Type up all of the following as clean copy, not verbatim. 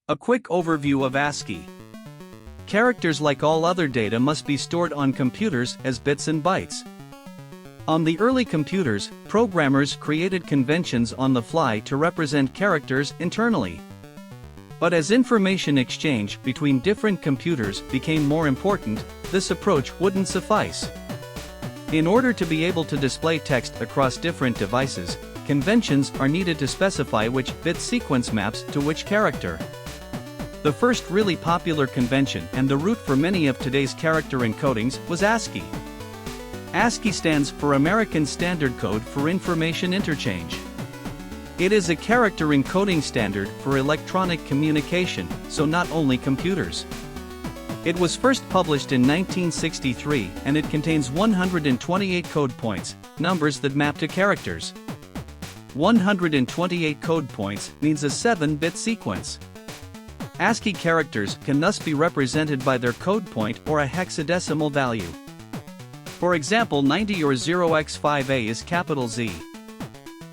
A quick overview of ASCII. Characters, like all other data, must be stored on computers as bits and bytes. On the early computers, programmers created conventions on the fly to represent characters internally. But as information exchange between different computers became more important, this approach wouldn't suffice. In order to be able to display text across different devices, conventions are needed to specify which bit sequence maps to which character. The first really popular convention and the root for many of today's character encodings was ASCII. ASCII stands for American Standard Code for Information Interchange. It is a character encoding standard for electronic communication, so not only computers. It was first published in 1963 and it contains 128 code points, numbers that map to characters. 128 code points means a 7-bit sequence. ASCII characters can thus be represented by their code point or a hexadecimal value. For example, 90 or 0x5a is capital Z.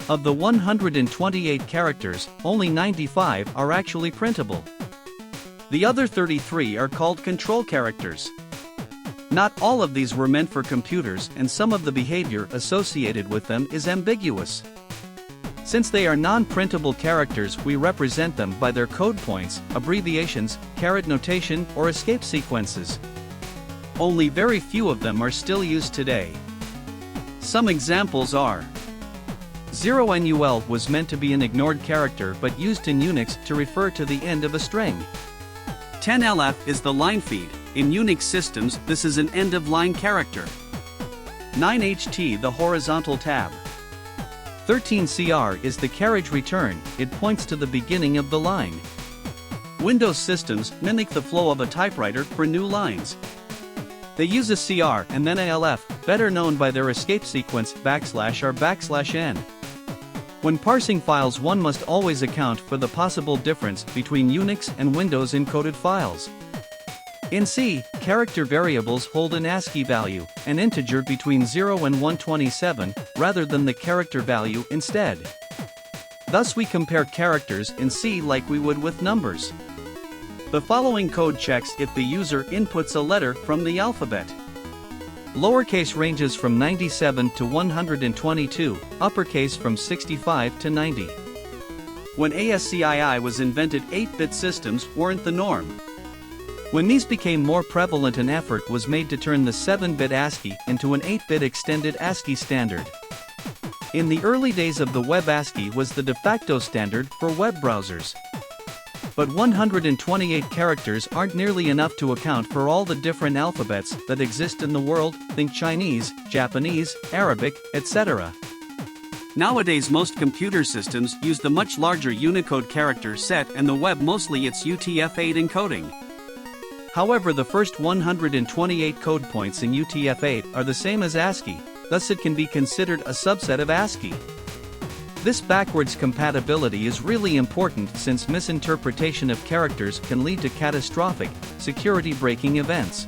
Of the 128 characters, only 95 are actually printable. The other 33 are called control characters. Not all of these were meant for computers, and some of the behavior associated with them is ambiguous. Since they are non-printable characters, we represent them by their code points, abbreviations, caret notation, or escape sequences. Only very few of them are still used today. Some examples are: 0NUL was meant to be an ignored character but used in Unix to refer to the end of a string. 10LF is the line feed. In Unix systems, this is an end-of-line character. 9HT the horizontal tab. 13CR is the carriage return, it points to the beginning of the line. Windows systems mimic the flow of a typewriter for new lines. They use a CR and then a LF, better known by their escape sequence \r \n. When parsing files, one must always account for the possible difference between Unix and Windows encoded files. In C, character variables hold an ASCII value, an integer between 0 and 127, rather than the character value instead. Thus we compare characters in C like we would with numbers. The following code checks if the user inputs a letter from the alphabet. Lowercase ranges from 97 to 122, uppercase from 65 to 90. When ASCII was invented, 8-bit systems weren't the norm. When these became more prevalent, an effort was made to turn the 7-bit ASCII into an 8-bit extended ASCII standard. In the early days of the web, ASCII was the de facto standard for web browsers. But 128 characters aren't nearly enough to account for all the different alphabets that exist in the world. Think Chinese, Japanese, Arabic, etc. Nowadays most computer systems use the much larger Unicode character set and the web mostly its UTF-8 encoding. However, the first 128 code points in UTF-8 are the same as ASCII, thus it can be considered a subset of ASCII. This backwards compatibility is really important since misinterpretation of characters can lead to catastrophic, security-breaking events.